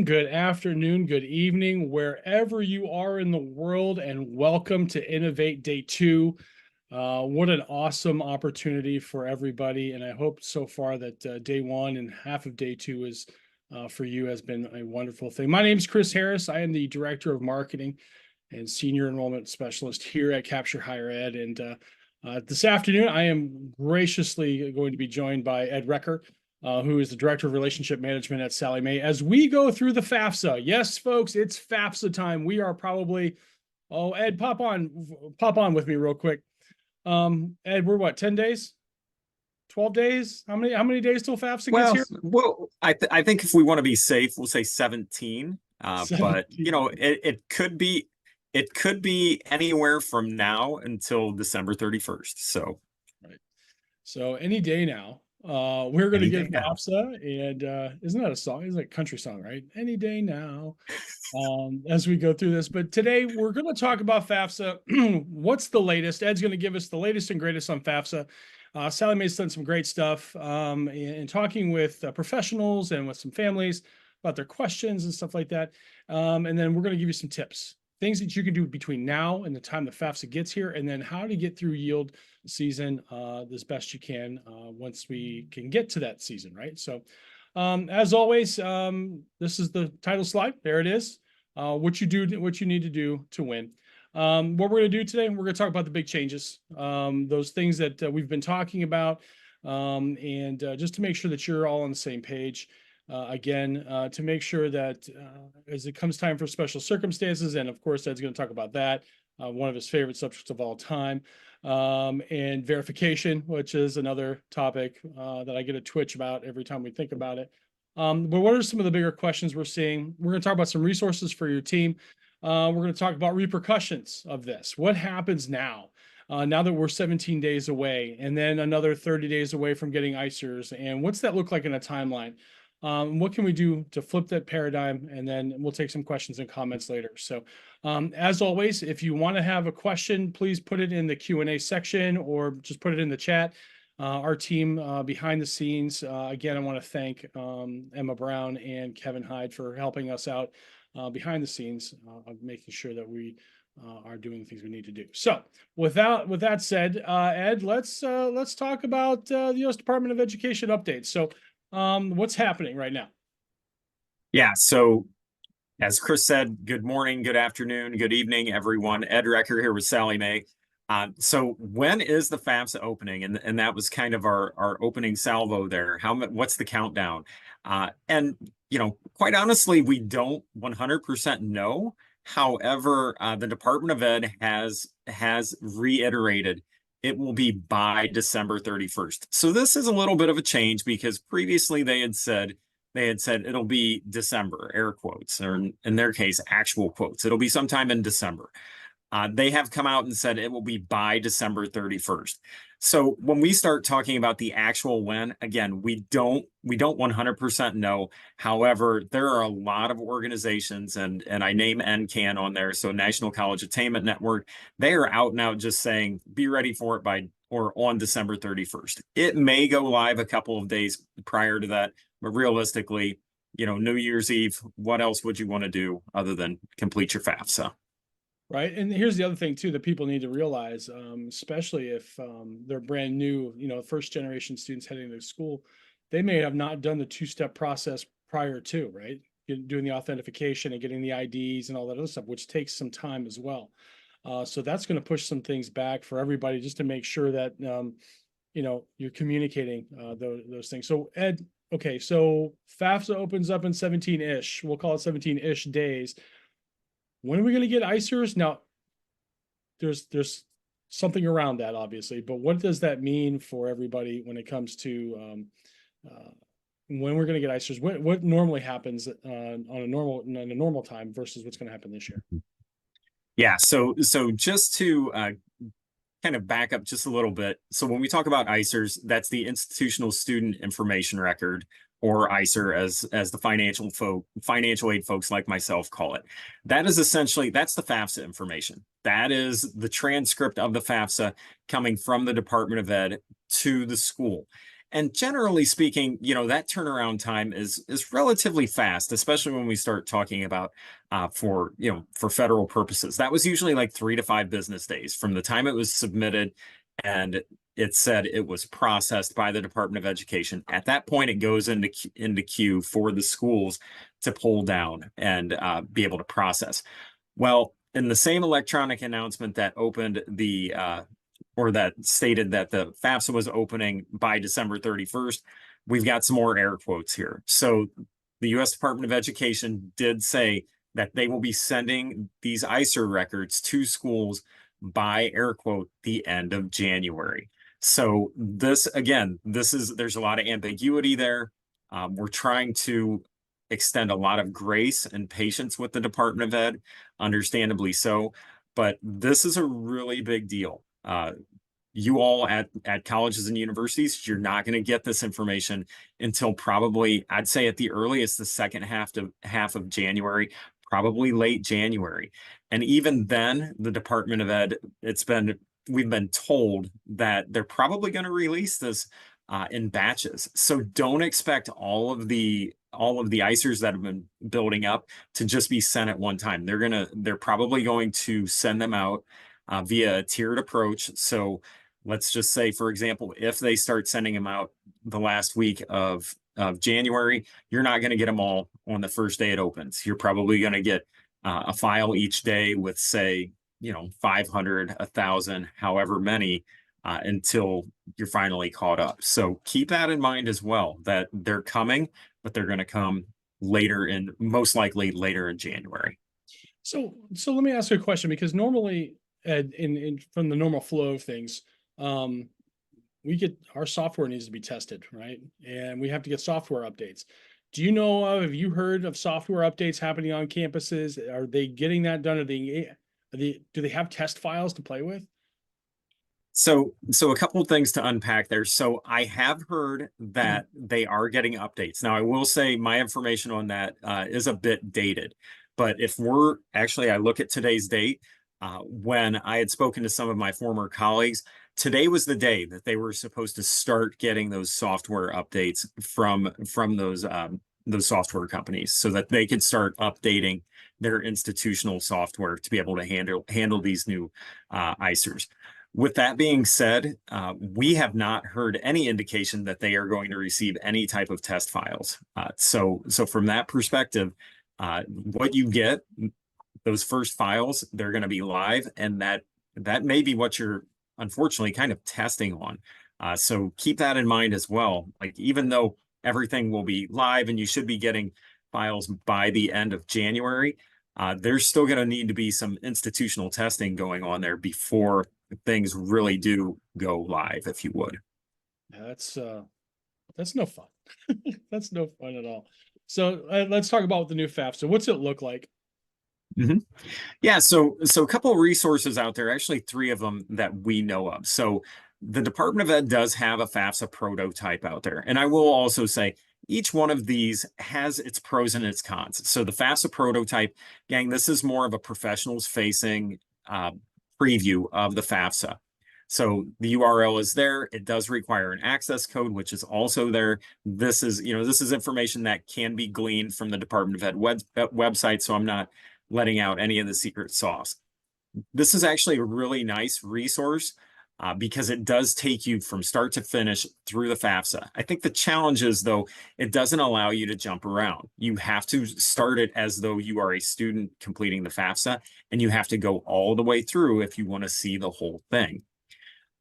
morning, good afternoon, good evening, wherever you are in the world, and welcome to Innovate Day 2. What an awesome opportunity for everybody. And I hope so far that day 1 and half of day 2 is for you has been a wonderful thing. My name is Chris Harris. I am the Director of Marketing and Senior Enrollment Specialist here at Capture Higher Ed. And this afternoon, I am graciously going to be joined by Ed Recker, who is the Director of Relationship Management at Sallie Mae, as we go through the FAFSA. Yes, folks, it's FAFSA time. We are probably, Ed, pop on with me real quick. Ed, we're what, 10 days? 12 days? How many days till FAFSA gets here? Well, I think if we want to be safe, we'll say 17. 17. But it could be anywhere from now until December 31st. So right. So any day now. We're going to get FAFSA, and isn't that a song? It's like a country song, right? Any day now, as we go through this. But today we're going to talk about FAFSA. What's the latest? Ed's going to give us the latest and greatest on FAFSA. Sallie Mae's done some great stuff in talking with professionals and with some families about their questions and stuff like that. And then we're going to give you some tips, things that you can do between now and the time the FAFSA gets here, and then how to get through yield season as best you can once we can get to that season, right? So as always, this is the title slide. There it is. What you need to do to win. What we're going to do today, we're going to talk about the big changes, those things that we've been talking about, and just to make sure that you're all on the same page. Again, to make sure that as it comes time for special circumstances, and of course, Ed's going to talk about that, one of his favorite subjects of all time, and verification, which is another topic that I get a twitch about every time we think about it. But what are some of the bigger questions we're seeing? We're going to talk about some resources for your team. We're going to talk about repercussions of this. What happens now? Now that we're 17 days away, and then another 30 days away from getting ICERs, and what's that look like in a timeline? What can we do to flip that paradigm? And then we'll take some questions and comments later. So as always, if you want to have a question, please put it in the Q&A section or just put it in the chat. Our team behind the scenes, again, I want to thank Emma Brown and Kevin Hyde for helping us out behind the scenes of making sure that we are doing the things we need to do. So with that said, Ed, let's talk about the U.S. Department of Education updates. So what's happening right now? Yeah, so as Chris said, good morning, good afternoon, good evening, everyone. Ed Recker here with Sallie Mae. So when is the FAFSA opening? And that was kind of our opening salvo there. What's the countdown? And quite honestly, we don't 100% know. However, the Department of Ed has reiterated it will be by December 31st. So this is a little bit of a change because previously they had said it'll be December, air quotes, or in their case, actual quotes. It'll be sometime in December. They have come out and said it will be by December 31st. So when we start talking about the actual when, again, we don't 100% know. However, there are a lot of organizations, and I name NCAN on there, so National College Attainment Network. They are out and out just saying, be ready for it on December 31st. It may go live a couple of days prior to that, but realistically, New Year's Eve, what else would you want to do other than complete your FAFSA? Right. And here's the other thing, too, that people need to realize, especially if they're brand new, first generation students heading to school, they may have not done the two-step process prior to, right? Doing the authentication and getting the IDs and all that other stuff, which takes some time as well. So that's going to push some things back for everybody just to make sure that, you're communicating those things. So, Ed, okay, so FAFSA opens up in 17-ish. We'll call it 17-ish days. When are we going to get ICERs? Now, there's something around that, obviously, but what does that mean for everybody when it comes to when we're going to get ICERs? What normally happens on a normal time versus what's going to happen this year? Yeah, so just to kind of back up just a little bit. So when we talk about ICERs, that's the Institutional Student Information Record, or ICER as the financial aid folks like myself call it. That is essentially, that's the FAFSA information. That is the transcript of the FAFSA coming from the Department of Ed to the school. And generally speaking, that turnaround time is relatively fast, especially when we start talking about for federal purposes. That was usually like 3 to 5 business days from the time it was submitted and it said it was processed by the Department of Education. At that point, it goes into queue for the schools to pull down and be able to process. Well, in the same electronic announcement that opened or that stated that the FAFSA was opening by December 31st, we've got some more air quotes here. So the U.S. Department of Education did say that they will be sending these ICER records to schools by air quote the end of January. So there's a lot of ambiguity there. We're trying to extend a lot of grace and patience with the Department of Ed, understandably so, but this is a really big deal. You all at colleges and universities, you're not going to get this information until probably, I'd say at the earliest, the second half of January, probably late January. And even then, the Department of Ed, we've been told that they're probably going to release this in batches. So don't expect all of the ICERs that have been building up to just be sent at one time. They're probably going to send them out via a tiered approach. So let's just say, for example, if they start sending them out the last week of January, you're not going to get them all on the first day it opens. You're probably going to get a file each day with, say, 500, 1,000, however many, until you're finally caught up. So keep that in mind as well, that they're coming, but they're going to come most likely later in January. So let me ask you a question, because normally from the normal flow of things, our software needs to be tested, right? And we have to get software updates. Have you heard of software updates happening on campuses? Are they getting that done? Do they have test files to play with? So a couple of things to unpack there. So I have heard that they are getting updates. Now, I will say my information on that is a bit dated, but I look at today's date, when I had spoken to some of my former colleagues, today was the day that they were supposed to start getting those software updates from those software companies so that they could start updating their institutional software to be able to handle these new ICERs. With that being said, we have not heard any indication that they are going to receive any type of test files. So from that perspective, what you get, those first files, they're going to be live, and that may be what you're unfortunately kind of testing on. So keep that in mind as well. Like, even though everything will be live and you should be getting files by the end of January, there's still going to need to be some institutional testing going on there before things really do go live, if you would. Yeah, that's no fun. That's no fun at all. So let's talk about the new FAFSA. What's it look like? Mm-hmm. Yeah, so a couple of resources out there, actually 3 of them that we know of. So the Department of Ed does have a FAFSA prototype out there. And I will also say each one of these has its pros and its cons. So the FAFSA prototype, gang, this is more of a professionals facing preview of the FAFSA. So the URL is there. It does require an access code, which is also there. This is information that can be gleaned from the Department of Ed website. So I'm not letting out any of the secret sauce. This is actually a really nice resource because it does take you from start to finish through the FAFSA. I think the challenge is, though, it doesn't allow you to jump around. You have to start it as though you are a student completing the FAFSA, and you have to go all the way through if you want to see the whole thing.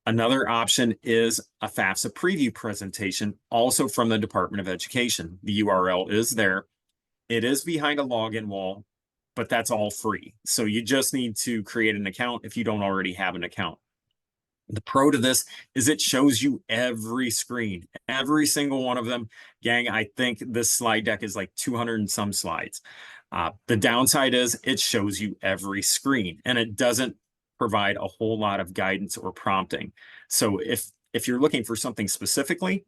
Another option is a FAFSA preview presentation, also from the Department of Education. The URL is there. It is behind a login wall, but that's all free. So you just need to create an account if you don't already have an account. The pro to this is it shows you every screen, every single one of them. Gang, I think this slide deck is like 200 and some slides. The downside is it shows you every screen, and it doesn't provide a whole lot of guidance or prompting. So if you're looking for something specifically,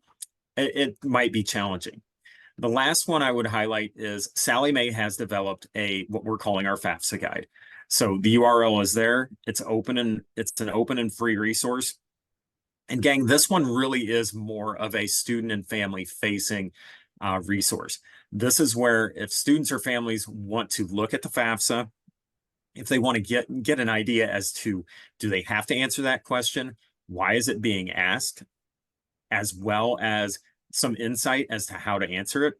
it might be challenging. The last one I would highlight is Sallie Mae has developed what we're calling our FAFSA guide. So the URL is there. It's an open and free resource. And gang, this one really is more of a student and family facing resource. This is where if students or families want to look at the FAFSA, if they want to get an idea as to, do they have to answer that question? Why is it being asked? As well as some insight as to how to answer it.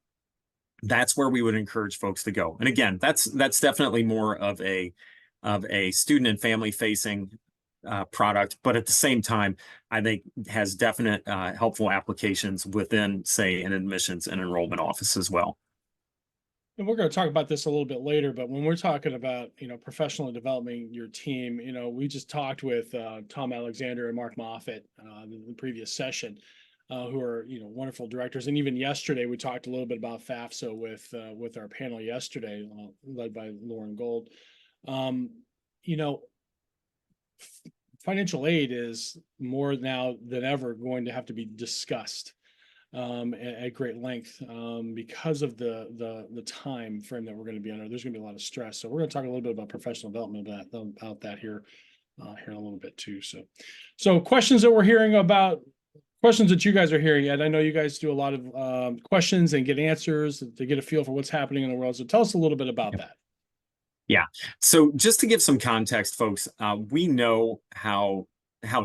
That's where we would encourage folks to go. And again, that's definitely more of a student and family facing product, but at the same time, I think has definite helpful applications within, say, an admissions and enrollment office as well. And we're going to talk about this a little bit later, but when we're talking about, professionally developing your team, we just talked with Tom Alexander and Mark Moffett in the previous session, who are, wonderful directors. And even yesterday, we talked a little bit about FAFSA with our panel yesterday, led by Lauren Gold. Um, you know, Financial aid is more now than ever going to have to be discussed at great length because of the time frame that we're going to be under. There's going to be a lot of stress. So we're going to talk a little bit about professional development about that here in a little bit too. So questions that we're hearing about, questions that you guys are hearing. Ed, I know you guys do a lot of questions and get answers to get a feel for what's happening in the world. So tell us a little bit about that. Yeah. So just to give some context, folks, we know how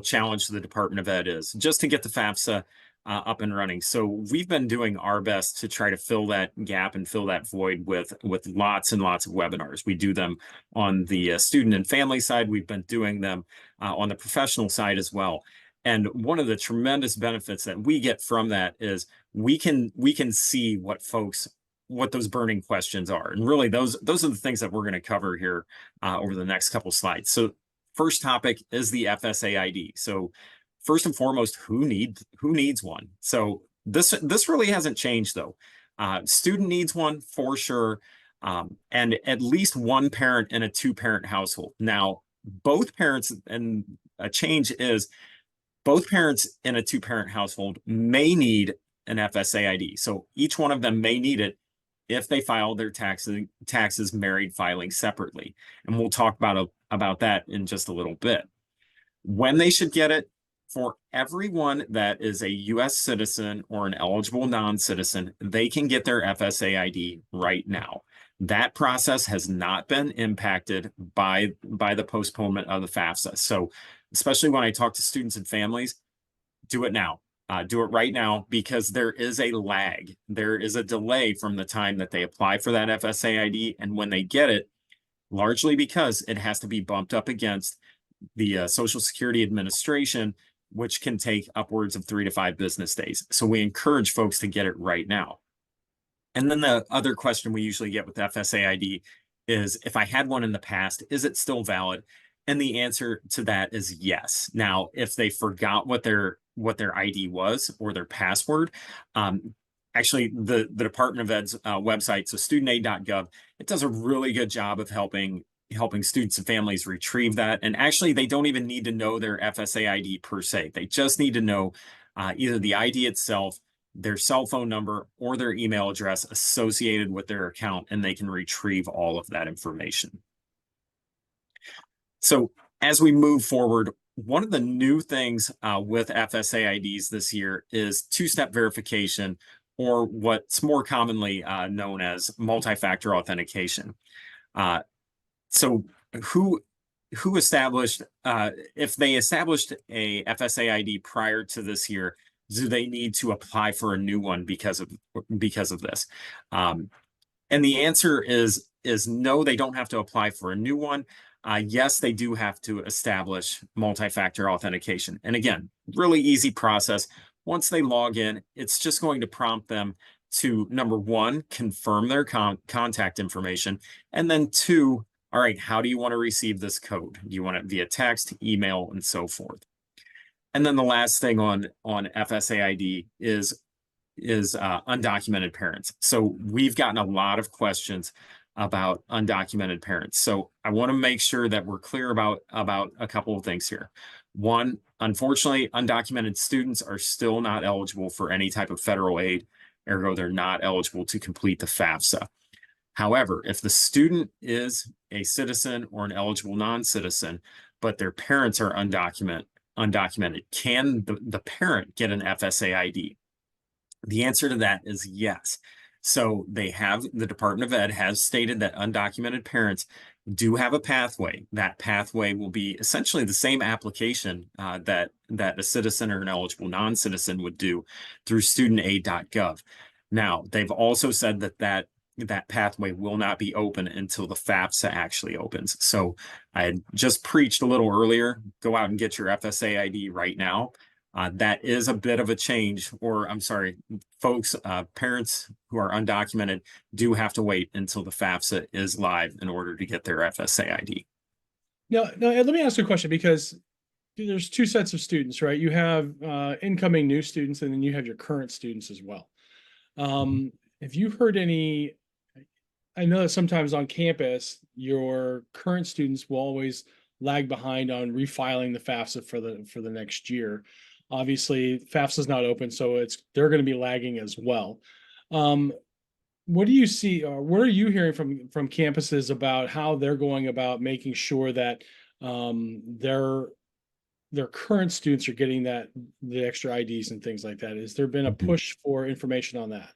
challenged the Department of Ed is just to get the FAFSA up and running. So we've been doing our best to try to fill that gap and fill that void with lots and lots of webinars. We do them on the student and family side. We've been doing them on the professional side as well. And one of the tremendous benefits that we get from that is we can see what those burning questions are. And really those are the things that we're going to cover here over the next couple slides. So first topic is the FSA ID. So first and foremost, who needs one? So this really hasn't changed though. Student needs one for sure. And at least one parent in a two-parent household. Now, both parents, and a change is both parents in a two-parent household may need an FSA ID. So each one of them may need it if they file their taxes married filing separately. And we'll talk about that in just a little bit. When they should get it, for everyone that is a U.S. citizen or an eligible non-citizen, they can get their FSA ID right now. That process has not been impacted by the postponement of the FAFSA. So especially when I talk to students and families, do it now. Do it right now, because there is a lag. There is a delay from the time that they apply for that FSA ID and when they get it, largely because it has to be bumped up against the Social Security Administration, which can take upwards of 3 to 5 business days. So we encourage folks to get it right now. And then the other question we usually get with FSA ID is, if I had one in the past, is it still valid? And the answer to that is yes. Now, if they forgot what their ID was or their password, actually the Department of Ed's website, so studentaid.gov, it does a really good job of helping students and families retrieve that. And actually, they don't even need to know their FSA ID per se. They just need to know either the ID itself, their cell phone number, or their email address associated with their account, and they can retrieve all of that information. So as we move forward, one of the new things with FSA IDs this year is two-step verification, or what's more commonly known as multi-factor authentication. So who established, if they established a FSA ID prior to this year, do they need to apply for a new one because of this? And the answer is no, they don't have to apply for a new one. Yes, they do have to establish multi-factor authentication. And again, really easy process. Once they log in, it's just going to prompt them to, number one, confirm their contact information. And then two, all right, how do you want to receive this code? Do you want it via text, email, and so forth? And then the last thing on FSA ID is undocumented parents. So we've gotten a lot of questions about undocumented parents. So I want to make sure that we're clear about a couple of things here. One, unfortunately, undocumented students are still not eligible for any type of federal aid, ergo they're not eligible to complete the FAFSA. However, if the student is a citizen or an eligible non-citizen, but their parents are undocumented, undocumented, can the parent get an FSA ID? The answer to that is yes. So the Department of Ed has stated that undocumented parents do have a pathway. That pathway will be essentially the same application that a citizen or an eligible non-citizen would do through studentaid.gov. Now, they've also said that pathway will not be open until the FAFSA actually opens. So I had just preached a little earlier, go out and get your FSA ID right now. That is a bit of a change, or I'm sorry, folks, parents who are undocumented do have to wait until the FAFSA is live in order to get their FSA ID. Now, let me ask you a question, because there's two sets of students, right? You have incoming new students, and then you have your current students as well. Have you heard any? I know that sometimes on campus, your current students will always lag behind on refiling the FAFSA for the next year. Obviously, FAFSA is not open, so they're going to be lagging as well. What do you see, or what are you hearing from campuses about how they're going about making sure that their current students are getting the extra IDs and things like that? Has there been a push for information on that?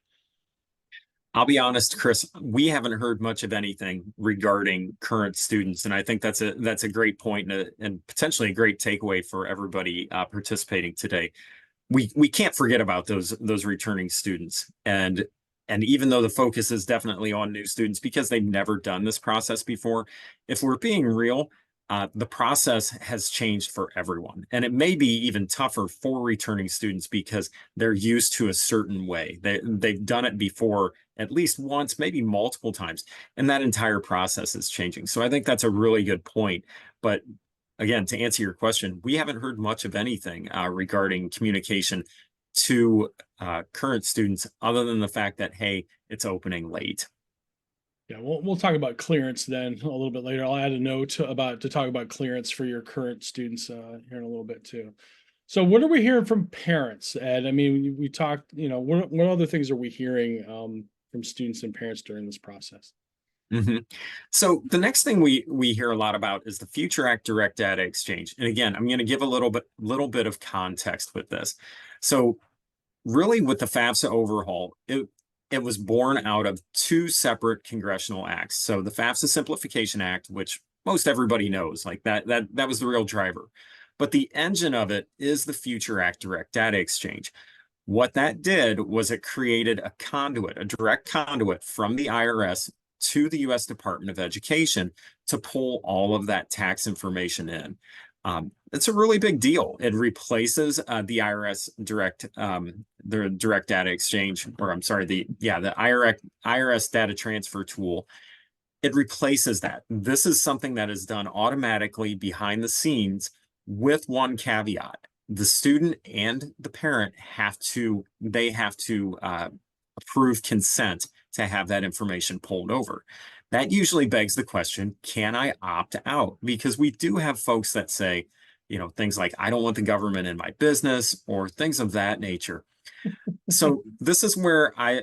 I'll be honest, Chris, we haven't heard much of anything regarding current students, and I think that's a great point and potentially a great takeaway for everybody participating today. We can't forget about those returning students, and even though the focus is definitely on new students because they've never done this process before, if we're being real, the process has changed for everyone, and it may be even tougher for returning students because they're used to a certain way. They've done it before at least once, maybe multiple times, and that entire process is changing. So I think that's a really good point. But again, to answer your question, we haven't heard much of anything regarding communication to current students other than the fact that, hey, it's opening late. Yeah, we'll talk about clearance then a little bit later. I'll add a note to talk about clearance for your current students here in a little bit too. So what are we hearing from parents, Ed? I mean, we talked, what other things are we hearing from students and parents during this process? So the next thing we hear a lot about is the Future Act Direct Data Exchange. And again, I'm going to give a little bit of context with this. So really, with the FAFSA overhaul, it was born out of two separate congressional acts. So the FAFSA Simplification Act, which most everybody knows, like that was the real driver. But the engine of it is the Future Act Direct Data Exchange. What that did was it created a conduit, a direct conduit from the IRS to the U.S. Department of Education to pull all of that tax information in. It's a really big deal. It replaces the IRS the direct data exchange, or I'm sorry, the IRS data transfer tool. It replaces that. This is something that is done automatically behind the scenes with one caveat. The student and the parent have to approve consent to have that information pulled over. That usually begs the question, can I opt out? Because we do have folks that say, things like, I don't want the government in my business, or things of that nature. So this is where I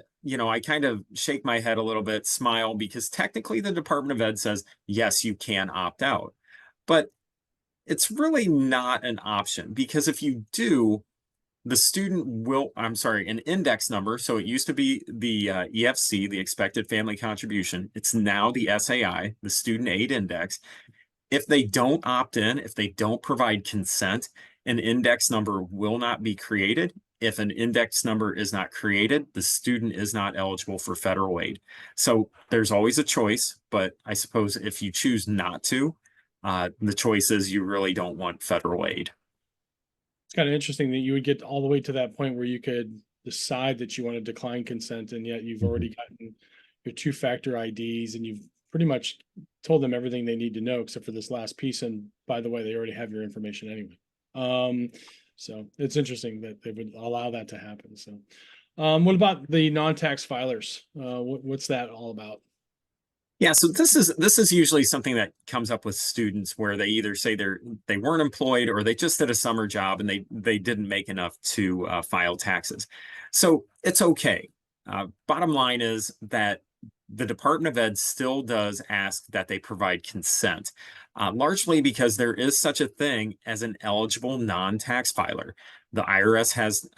kind of shake my head a little bit, smile, because technically the Department of Ed says, yes, you can opt out. But it's really not an option, because if you do, the student will, an index number. So it used to be the EFC, the expected family contribution. It's now the SAI, the student aid index. If they don't opt in, if they don't provide consent, an index number will not be created. If an index number is not created, the student is not eligible for federal aid. So there's always a choice, but I suppose if you choose not to, the choice is you really don't want federal aid. It's kind of interesting that you would get all the way to that point where you could decide that you want to decline consent, and yet you've already gotten your two-factor IDs, and you've pretty much told them everything they need to know, except for this last piece. And by the way, they already have your information anyway. So it's interesting that they would allow that to happen. So what about the non-tax filers? What's that all about? Yeah, so this is usually something that comes up with students where they either say they weren't employed, or they just did a summer job and they didn't make enough to file taxes. So it's okay. Bottom line is that the Department of Ed still does ask that they provide consent, largely because there is such a thing as an eligible non-tax filer. The IRS has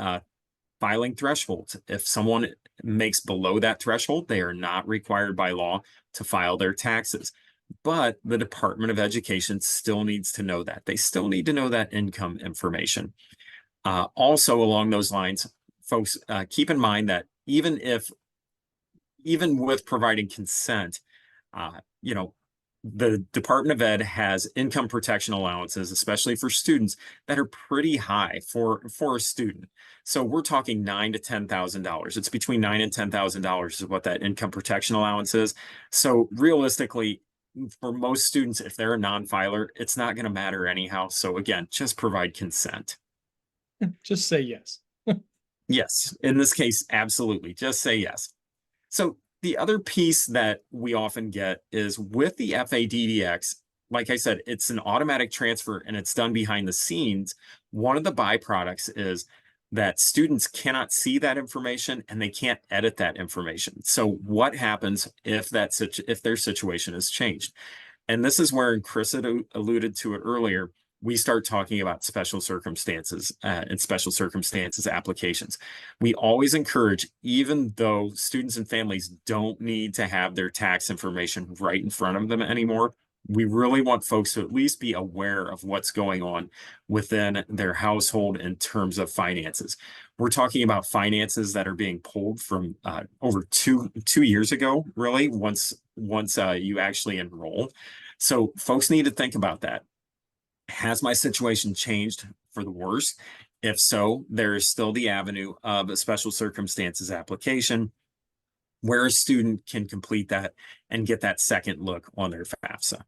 filing thresholds. If someone makes below that threshold, they are not required by law to file their taxes. But the Department of Education still needs to know that. They still need to know that income information. Also, along those lines, folks, keep in mind that even with providing consent, you know, the Department of Ed has income protection allowances, especially for students, that are pretty high for a student. So we're talking $9,000 to $10,000. It's between $9,000 and $10,000 is what that income protection allowance is. So realistically, for most students, if they're a non-filer, it's not going to matter anyhow. So again, just provide consent. Just say yes. Yes, in this case, absolutely. Just say yes. So the other piece that we often get is with the FADDX, like I said, it's an automatic transfer and it's done behind the scenes. One of the byproducts is that students cannot see that information and they can't edit that information. So what happens if their situation has changed? And this is where Chris had alluded to it earlier. We start talking about special circumstances and special circumstances applications. We always encourage, even though students and families don't need to have their tax information right in front of them anymore, we really want folks to at least be aware of what's going on within their household in terms of finances. We're talking about finances that are being pulled from over two years ago, really, once you actually enroll. So folks need to think about that. Has my situation changed for the worse? If so, there is still the avenue of a special circumstances application where a student can complete that and get that second look on their FAFSA.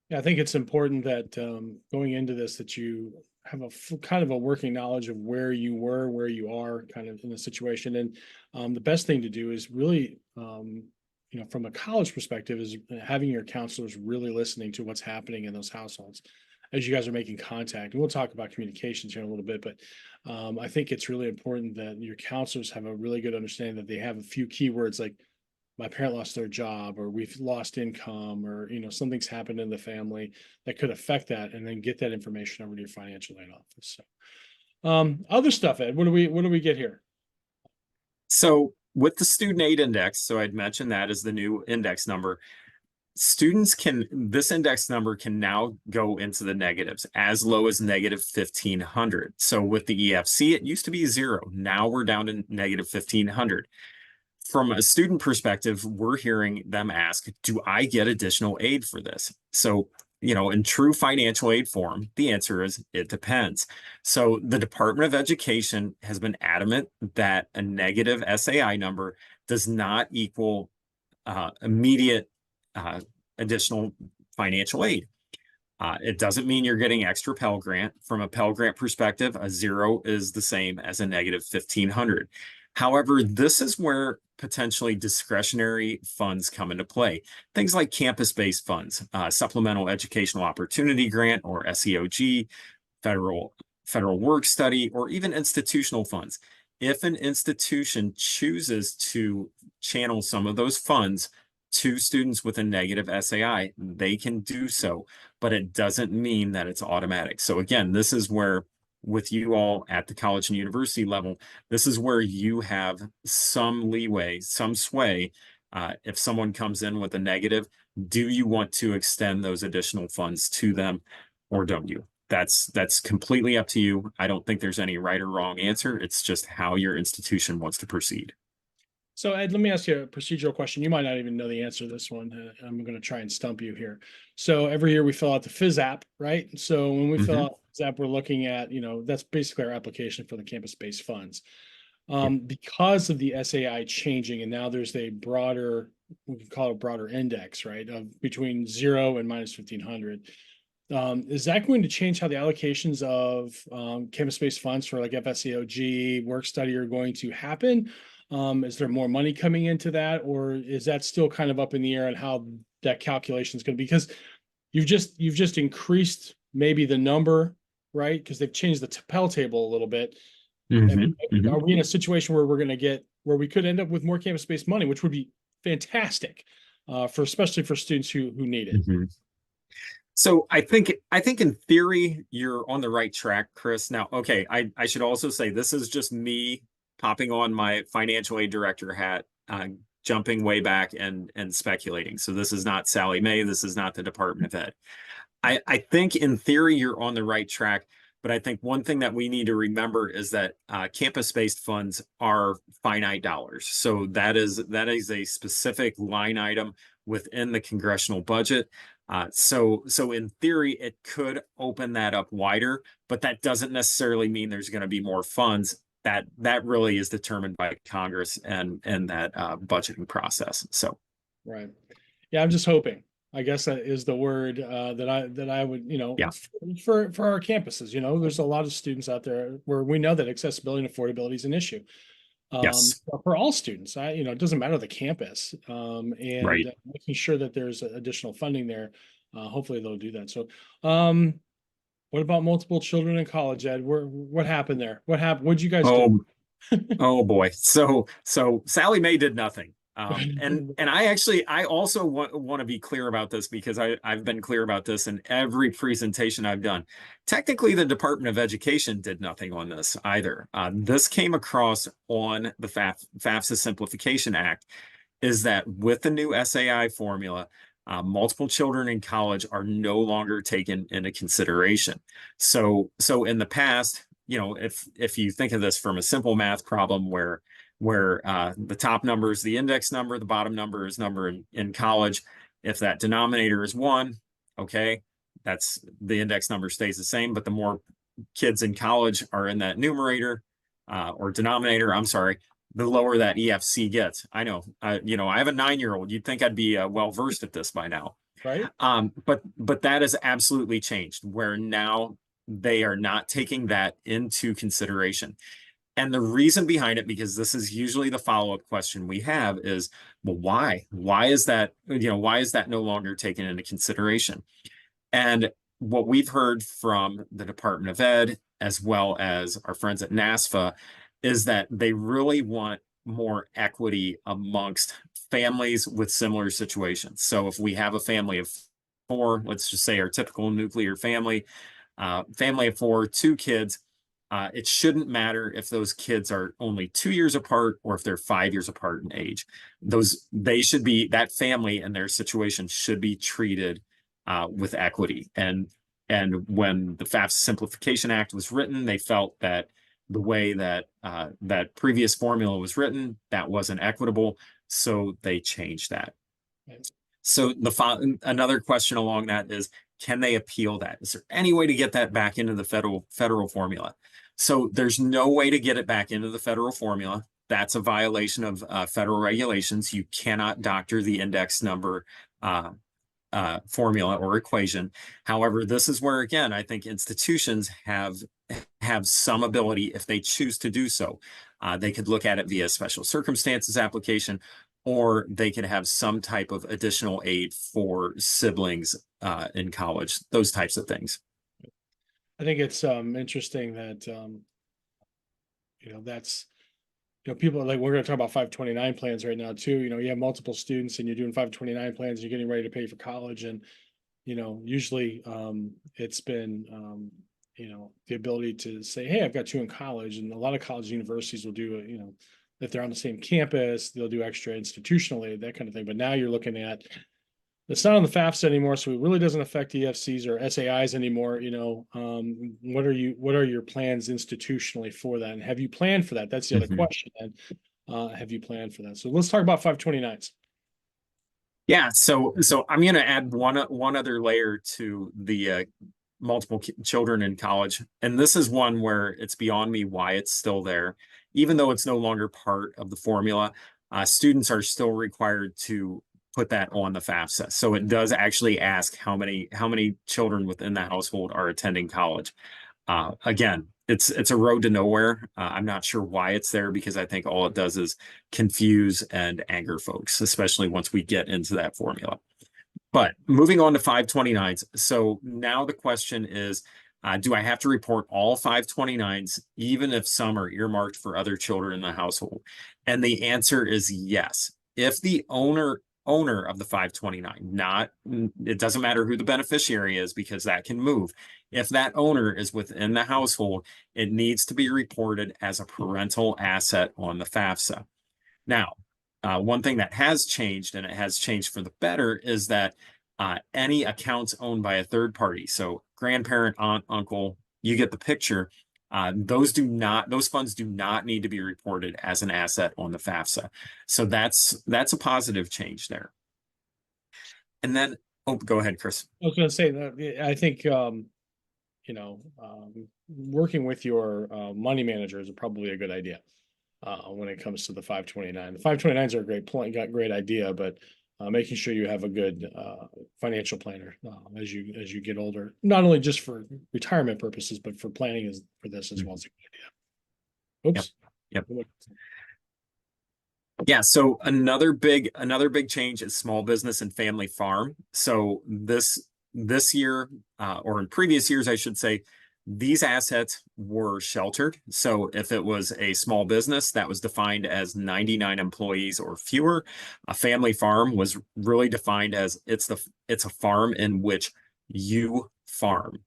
Yeah, I think it's important that going into this, that you have kind of a working knowledge of where you were, where you are kind of in the situation. And the best thing to do is really, from a college perspective, is having your counselors really listening to what's happening in those households as you guys are making contact. And we'll talk about communications here in a little bit, but I think it's really important that your counselors have a really good understanding that they have a few keywords like my parent lost their job, or we've lost income, or something's happened in the family that could affect that, and then get that information over to your financial aid office. So other stuff, Ed, what do we get here? So with the student aid index, so I'd mentioned that as the new index number, this index number can now go into the negatives as low as negative 1,500. So with the EFC, it used to be 0. Now we're down to negative 1,500. From a student perspective, we're hearing them ask, do I get additional aid for this? So, in true financial aid form, the answer is it depends. So the Department of Education has been adamant that a negative SAI number does not equal immediate additional financial aid. It doesn't mean you're getting extra Pell Grant. From a Pell Grant perspective, a 0 is the same as a negative 1,500. However, this is where potentially discretionary funds come into play. Things like campus-based funds, Supplemental Educational Opportunity Grant or SEOG, federal work study, or even institutional funds. If an institution chooses to channel some of those funds to students with a negative SAI, they can do so, but it doesn't mean that it's automatic. So again, this is where, with you all at the college and university level, this is where you have some leeway, some sway. If someone comes in with a negative, do you want to extend those additional funds to them, or don't you? That's completely up to you. I don't think there's any right or wrong answer. It's just how your institution wants to proceed. So Ed, let me ask you a procedural question. You might not even know the answer to this one. I'm going to try and stump you here. So every year we fill out the Phys app, right? So when we fill out the Phys app, we're looking at, that's basically our application for the campus-based funds. Because of the SAI changing, and now there's a broader, we can call it a broader index, right, of between 0 and minus 1,500. Is that going to change how the allocations of campus-based funds for like FSEOG, work study are going to happen? Is there more money coming into that, or is that still kind of up in the air on how that calculation is going to be? Because you've just increased maybe the number, right? Because they've changed the Pell table a little bit. Are we in a situation where we could end up with more campus-based money, which would be fantastic for especially for students who need it. Mhm. So I think in theory you're on the right track, Chris. Now, okay, I should also say this is just me popping on my financial aid director hat, jumping way back and speculating. So this is not Sally Mae. This is not the Department of Ed. I think in theory you're on the right track, but I think one thing that we need to remember is that campus-based funds are finite dollars. So that is a specific line item within the congressional budget. So in theory, it could open that up wider, but that doesn't necessarily mean there's going to be more funds. That really is determined by Congress and that budgeting process. So Right. Yeah, I'm just hoping. I guess that is the word that I would, yeah, for our campuses. There's a lot of students out there where we know that accessibility and affordability is an issue. yes, For all students. It doesn't matter the campus, and right. making sure that there's additional funding there. Hopefully they'll do that. So, um, what about multiple children in college, Ed? What happened there? What happened? What'd you guys do? Oh, oh boy. So Sally Mae did nothing. And I also want to be clear about this because I've been clear about this in every presentation I've done. Technically, the Department of Education did nothing on this either. This came across on the FAFSA Simplification Act, is that with the new SAI formula, multiple children in college are no longer taken into consideration. So in the past, if you think of this from a simple math problem where the top number is the index number, the bottom number is number in college. If that denominator is 1, okay, that's the index number stays the same, but the more kids in college are in that numerator or denominator, I'm sorry, the lower that EFC gets. I know, I have a 9-year-old. You'd think I'd be well versed at this by now. Right? But that has absolutely changed, where now they are not taking that into consideration. And the reason behind it, because this is usually the follow-up question we have, is, well, why? Why is that, why is that no longer taken into consideration? And what we've heard from the Department of Ed, as well as our friends at NASFA, is that they really want more equity amongst families with similar situations. So if we have a family of 4, let's just say our typical nuclear family, family of 4, 2 kids, it shouldn't matter if those kids are only 2 years apart or if they're 5 years apart in age. That family and their situation should be treated with equity. And when the FAFSA Simplification Act was written, they felt that the way that that previous formula was written, that wasn't equitable, so they changed that. So another question along that is, can they appeal that? Is there any way to get that back into the federal formula? So there's no way to get it back into the federal formula. That's a violation of federal regulations. You cannot doctor the index number formula or equation. However, this is where, again, I think institutions have some ability, if they choose to do so. They could look at it via special circumstances application, or they could have some type of additional aid for siblings in college, those types of things. I think it's interesting that that's people are like, we're going to talk about 529 plans right now too. You have multiple students and you're doing 529 plans, you're getting ready to pay for college, and usually it's been the ability to say, hey, I've got 2 in college, and a lot of college universities will do it. If they're on the same campus, they'll do extra institutional aid, that kind of thing. But now you're looking at, it's not on the FAFSA anymore, so it really doesn't affect EFCs or SAIs anymore. What are your plans institutionally for that? And have you planned for that? That's the other question. And have you planned for that? So let's talk about 529s. Yeah, so I'm going to add one other layer to the multiple children in college, and this is one where it's beyond me why it's still there, even though it's no longer part of the formula. Students are still required to put that on the FAFSA, so it does actually ask how many children within the household are attending college. Again, it's a road to nowhere. I'm not sure why it's there, because I think all it does is confuse and anger folks, especially once we get into that formula. But moving on to 529s. So now the question is, do I have to report all 529s, even if some are earmarked for other children in the household? And the answer is yes. if the owner of the 529, not, it doesn't matter who the beneficiary is because that can move. If that owner is within the household, it needs to be reported as a parental asset on the FAFSA. Now, one thing that has changed, and it has changed for the better, is that any accounts owned by a third party, so grandparent, aunt, uncle, you get the picture. Those funds do not need to be reported as an asset on the FAFSA. So that's a positive change there. And then, oh, go ahead, Chris. I was going to say that I think working with your money manager is probably a good idea when it comes to the 529. The 529s are a great point, got great idea, but making sure you have a good financial planner as you get older, not only just for retirement purposes, but for planning for this as well is a good idea. Oops. Yep. Yeah, so another big change is small business and family farm. So this year, or in previous years, I should say, these assets were sheltered. So if it was a small business, that was defined as 99 employees or fewer. A family farm was really defined as it's a farm in which you farm.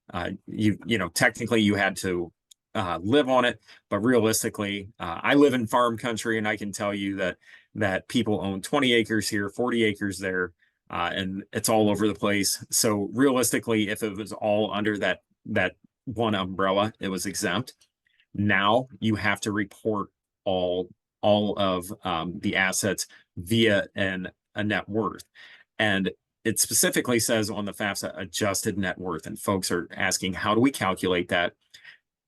Technically you had to live on it, but realistically, I live in farm country, and I can tell you that people own 20 acres here, 40 acres there, and it's all over the place. So realistically, if it was all under that one umbrella, it was exempt. Now you have to report all of the assets via a net worth, and it specifically says on the FAFSA adjusted net worth, and folks are asking, how do we calculate that?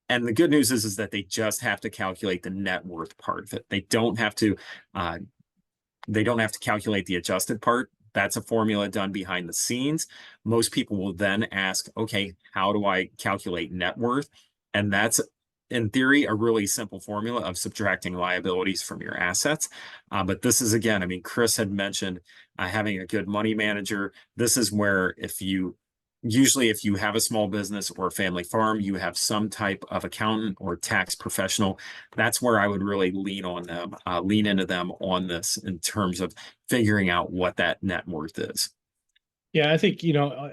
And the good news is that they just have to calculate the net worth part of it. They don't have to calculate the adjusted part. That's a formula done behind the scenes. Most people will then ask, okay, how do I calculate net worth? And that's, in theory, a really simple formula of subtracting liabilities from your assets. But this is, again, I mean, Chris had mentioned having a good money manager. This is where usually if you have a small business or a family farm, you have some type of accountant or tax professional. That's where I would really lean into them on this in terms of figuring out what that net worth is. Yeah, I think,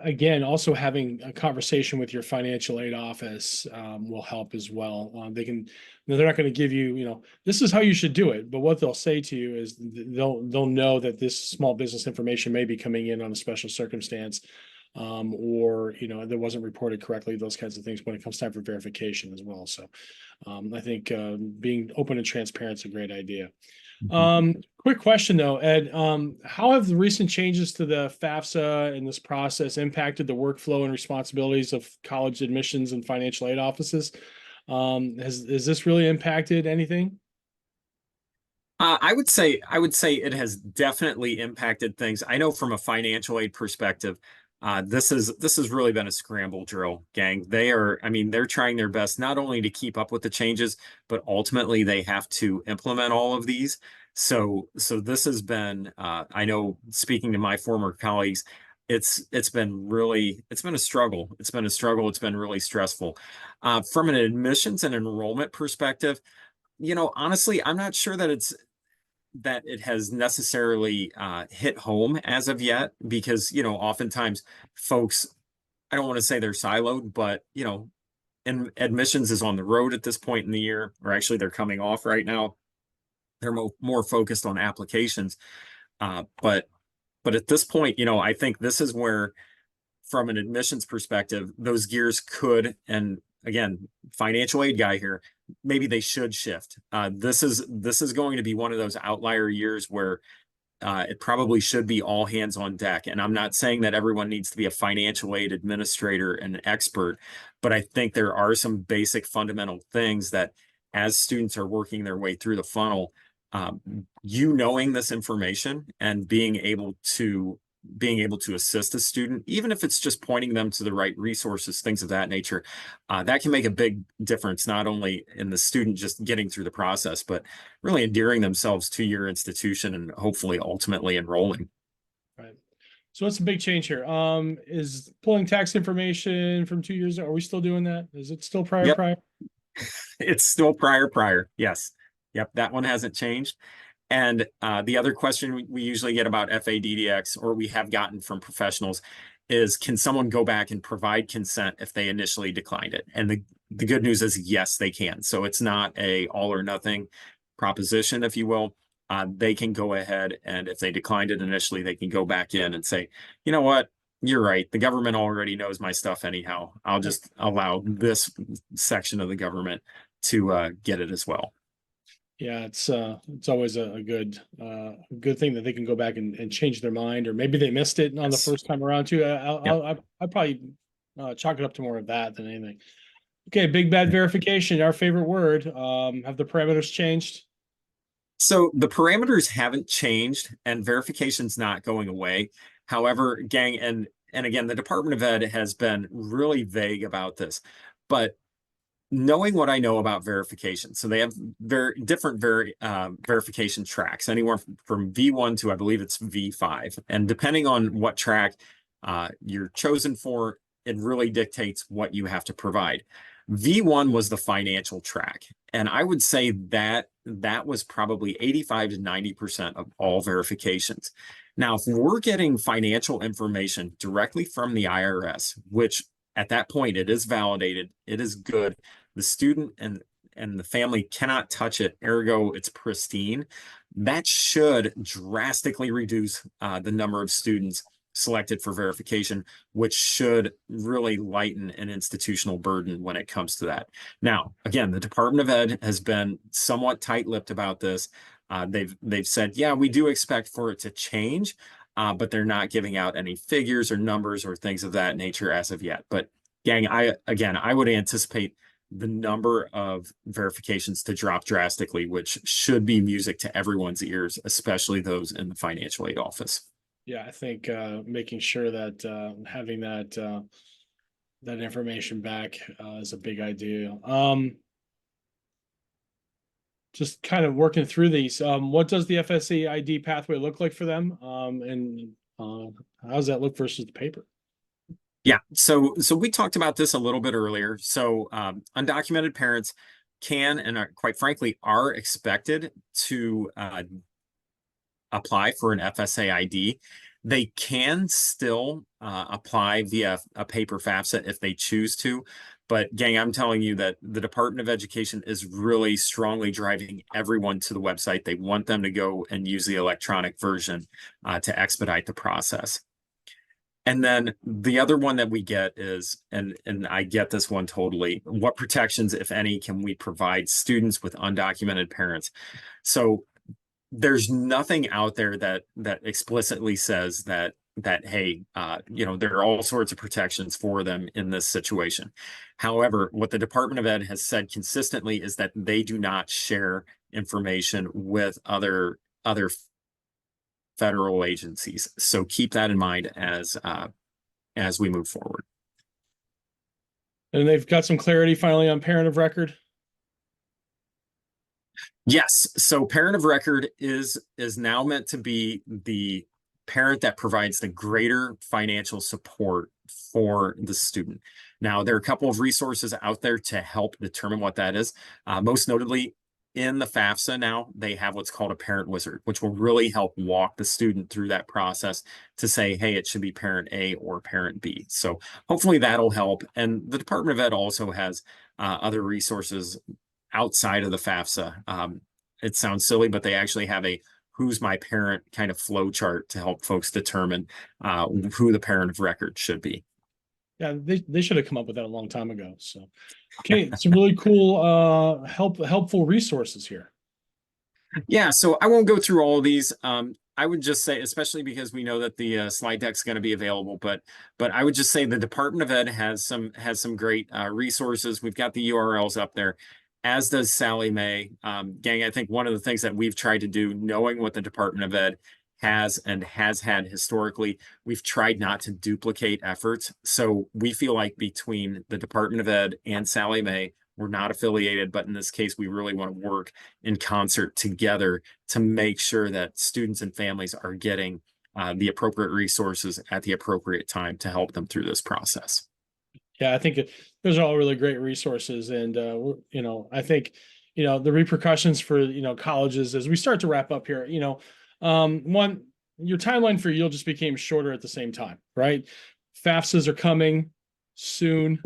again, also having a conversation with your financial aid office will help as well. They're not going to give you, this is how you should do it. But what they'll say to you is they'll know that this small business information may be coming in on a special circumstance, or that wasn't reported correctly, those kinds of things when it comes time for verification as well. So I think being open and transparent is a great idea. Quick question though, Ed, how have the recent changes to the FAFSA and this process impacted the workflow and responsibilities of college admissions and financial aid offices? Has this really impacted anything? I would say it has definitely impacted things. I know from a financial aid perspective, this has really been a scramble drill, gang. They're trying their best not only to keep up with the changes, but ultimately they have to implement all of these. So this has been, I know, speaking to my former colleagues, it's been a struggle. It's been a struggle. It's been really stressful. From an admissions and enrollment perspective, honestly, I'm not sure that it has necessarily hit home as of yet, because oftentimes folks, I don't want to say they're siloed, but and admissions is on the road at this point in the year, or actually they're coming off right now. They're more focused on applications, but at this point, I think this is where, from an admissions perspective, those gears could, and again, financial aid guy here, maybe they should shift. This is going to be one of those outlier years where it probably should be all hands on deck. And I'm not saying that everyone needs to be a financial aid administrator and an expert, but I think there are some basic fundamental things that, as students are working their way through the funnel, knowing this information and being able to assist a student, even if it's just pointing them to the right resources, things of that nature, that can make a big difference, not only in the student just getting through the process, but really endearing themselves to your institution and hopefully ultimately enrolling. Right. So what's a big change here? Is pulling tax information from 2 years ago, are we still doing that? Is it still prior? It's still prior. Yes. Yep. That one hasn't changed. And the other question we usually get about FADDX, or we have gotten from professionals, is can someone go back and provide consent if they initially declined it? And the good news is yes, they can. So it's not a all or nothing proposition, if you will. They can go ahead, and if they declined it initially, they can go back in and say, you know what, you're right. The government already knows my stuff anyhow. I'll just allow this section of the government to get it as well. Yeah, it's always a good thing that they can go back and change their mind, or maybe they missed it on the Yes. first time around too. Yep. I probably chalk it up to more of that than anything. Okay, big bad verification, our favorite word. Have the parameters changed? So the parameters haven't changed and verification's not going away. However, gang, and again, the Department of Ed has been really vague about this, but knowing what I know about verification, so they have very different verification tracks, anywhere from V1 to I believe it's V5. And depending on what track you're chosen for, it really dictates what you have to provide. V1 was the financial track. And I would say that that was probably 85 to 90% of all verifications. Now, if we're getting financial information directly from the IRS, which at that point it is validated, it is good, the student and the family cannot touch it, ergo it's pristine, that should drastically reduce the number of students selected for verification, which should really lighten an institutional burden when it comes to that. Now, again, the Department of Ed has been somewhat tight-lipped about this. They've said, yeah, we do expect for it to change, but they're not giving out any figures or numbers or things of that nature as of yet. But gang, I would anticipate the number of verifications to drop drastically, which should be music to everyone's ears, especially those in the financial aid office. Yeah, I think making sure that having that information back is a big idea. Just kind of working through these. What does the FSA ID pathway look like for them? And how does that look versus the paper? Yeah, so we talked about this a little bit earlier. So undocumented parents can and are, quite frankly, are expected to apply for an FSA ID. They can still apply via a paper FAFSA if they choose to. But gang, I'm telling you that the Department of Education is really strongly driving everyone to the website. They want them to go and use the electronic version to expedite the process. And then the other one that we get is, and I get this one totally, what protections, if any, can we provide students with undocumented parents? So there's nothing out there that explicitly says that hey, there are all sorts of protections for them in this situation. However, what the Department of Ed has said consistently is that they do not share information with other federal agencies. So keep that in mind as we move forward. And they've got some clarity finally on parent of record. Yes. So parent of record is now meant to be the parent that provides the greater financial support for the student. Now, there are a couple of resources out there to help determine what that is. Most notably, in the FAFSA now, they have what's called a parent wizard, which will really help walk the student through that process to say, hey, it should be parent A or parent B. So hopefully that'll help. And the Department of Ed also has other resources outside of the FAFSA. It sounds silly, but they actually have a who's my parent kind of flow chart to help folks determine who the parent of record should be. Yeah, they should have come up with that a long time ago. So, okay, some really cool helpful resources here. Yeah, so I won't go through all of these. I would just say, especially because we know that the slide deck is going to be available, but I would just say the Department of Ed has some great resources. We've got the URLs up there, as does Sally Mae. Gang, I think one of the things that we've tried to do, knowing what the Department of Ed has had historically, we've tried not to duplicate efforts. So we feel like between the Department of Ed and Sally Mae, we're not affiliated, but in this case, we really want to work in concert together to make sure that students and families are getting the appropriate resources at the appropriate time to help them through this process. Yeah, I think those are all really great resources, and I think the repercussions for, colleges as we start to wrap up here. One, your timeline for yield just became shorter at the same time, right? FAFSAs are coming soon.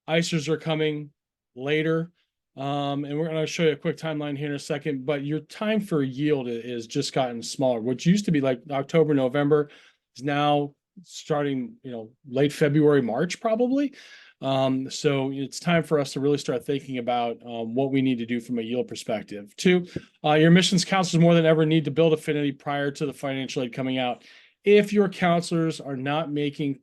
ICERs are coming later. And we're going to show you a quick timeline here in a second, but your time for yield is just gotten smaller. What used to be like October, November is now starting, late February, March, probably. So it's time for us to really start thinking about what we need to do from a yield perspective. Two, your admissions counselors more than ever need to build affinity prior to the financial aid coming out. If your counselors are not making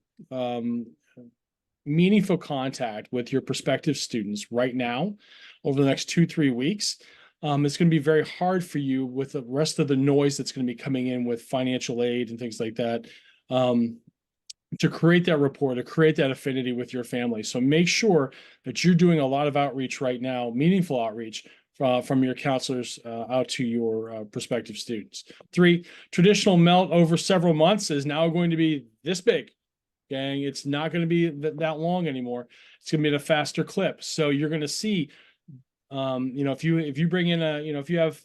meaningful contact with your prospective students right now over the next 2-3 weeks, it's going to be very hard for you with the rest of the noise that's going to be coming in with financial aid and things like that, to create that rapport, to create that affinity with your family. So make sure that you're doing a lot of outreach right now, meaningful outreach from your counselors out to your prospective students. Three, traditional melt over several months is now going to be this big. Gang, it's not going to be that long anymore. It's going to be at a faster clip. So you're going to see, if you bring in if you have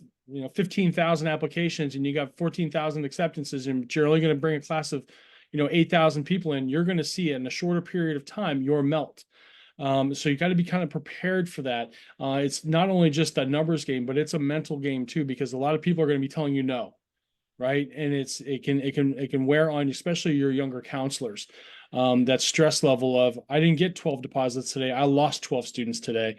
15,000 applications and you got 14,000 acceptances, and you're only going to bring a class of 8,000 people in, you're going to see in a shorter period of time your melt. So you got to be kind of prepared for that. It's not only just a numbers game, but it's a mental game too, because a lot of people are going to be telling you no. Right. And it can wear on you, especially your younger counselors. That stress level of, I didn't get 12 deposits today, I lost 12 students today.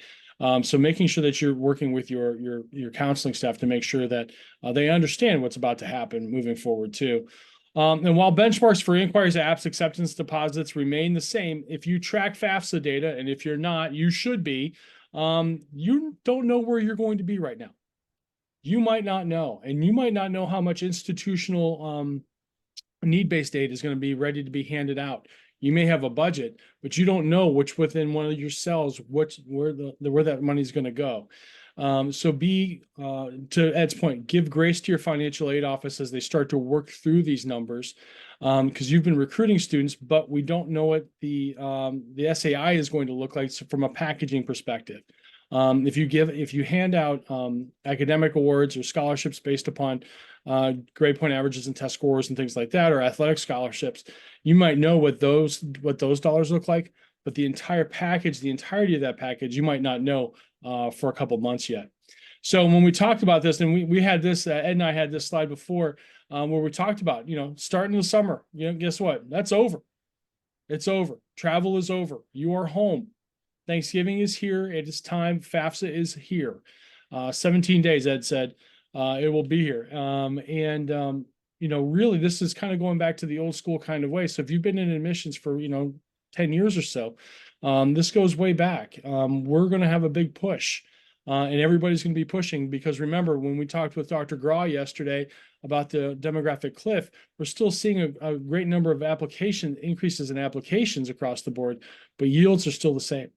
So making sure that you're working with your counseling staff to make sure that they understand what's about to happen moving forward too. And while benchmarks for inquiries, apps, acceptance deposits remain the same, if you track FAFSA data, and if you're not, you should be, you don't know where you're going to be right now. You might not know, and you might not know how much institutional need-based aid is going to be ready to be handed out. You may have a budget, but you don't know which within one of your cells, where that money is going to go. So to Ed's point, give grace to your financial aid office as they start to work through these numbers, because you've been recruiting students, but we don't know what the SAI is going to look like from a packaging perspective. If you hand out academic awards or scholarships based upon grade point averages and test scores and things like that, or athletic scholarships, you might know what those dollars look like, but the entire package, the entirety of that package, you might not know for a couple months yet. So when we talked about this, and we had this, Ed and I had this slide before, where we talked about, starting the summer, guess what? That's over. It's over. Travel is over. You are home. Thanksgiving is here. It is time. FAFSA is here. 17 days, Ed said, it will be here. Really, this is kind of going back to the old school kind of way. So if you've been in admissions for, 10 years or so, this goes way back. We're going to have a big push, and everybody's going to be pushing, because remember, when we talked with Dr. Graw yesterday about the demographic cliff, we're still seeing a great number of increases in applications across the board, but yields are still the same.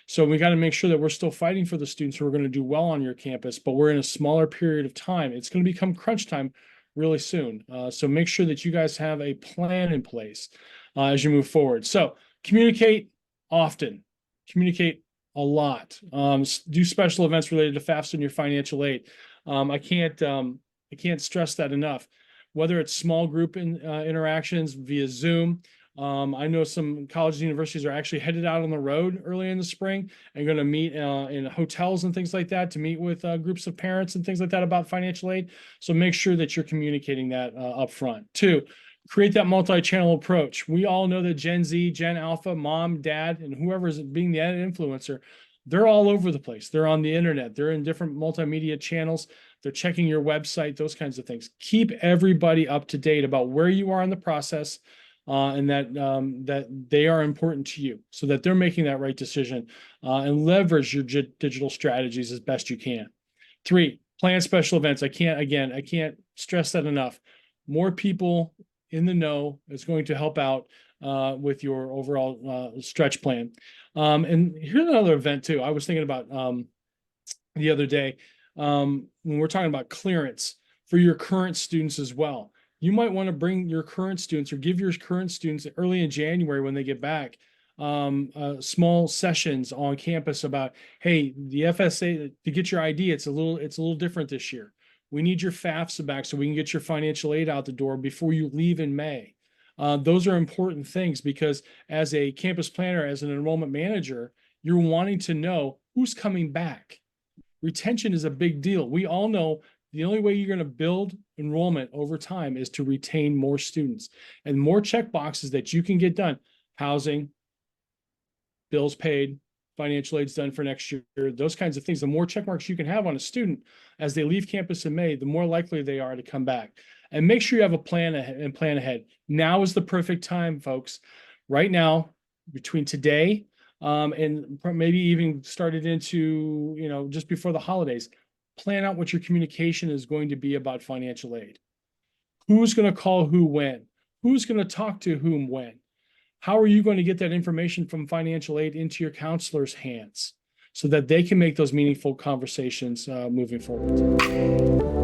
So we got to make sure that we're still fighting for the students who are going to do well on your campus, but we're in a smaller period of time. It's going to become crunch time really soon. So make sure that you guys have a plan in place as you move forward. So communicate often, communicate a lot. Do special events related to FAFSA and your financial aid. I can't stress that enough. Whether it's small group interactions via Zoom. I know some colleges and universities are actually headed out on the road early in the spring and going to meet in hotels and things like that to meet with groups of parents and things like that about financial aid. So make sure that you're communicating that up front. Two, create that multi-channel approach. We all know that Gen Z, Gen Alpha, mom, dad, and whoever's being the influencer, they're all over the place. They're on the internet. They're in different multimedia channels. They're checking your website, those kinds of things. Keep everybody up to date about where you are in the process, and that they are important to you, so that they're making that right decision, and leverage your digital strategies as best you can. Three, plan special events. I can't stress that enough. More people in the know is going to help out with your overall stretch plan. And here's another event too. I was thinking about the other day, when we're talking about clearance for your current students as well. You might want to bring your current students, or give your current students early in January when they get back, small sessions on campus about, hey, the FSA, to get your ID, it's a little different this year. We need your FAFSA back so we can get your financial aid out the door before you leave in May. Those are important things because as a campus planner, as an enrollment manager, you're wanting to know who's coming back. Retention is a big deal. We all know the only way you're going to build enrollment over time is to retain more students and more check boxes that you can get done. Housing, bills paid, financial aid's done for next year, those kinds of things. The more check marks you can have on a student as they leave campus in May, the more likely they are to come back. And make sure you have a plan ahead. Now is the perfect time, folks. Right now, between today and maybe even started into, just before the holidays, plan out what your communication is going to be about financial aid. Who's going to call who when? Who's going to talk to whom when? How are you going to get that information from financial aid into your counselor's hands so that they can make those meaningful conversations moving forward?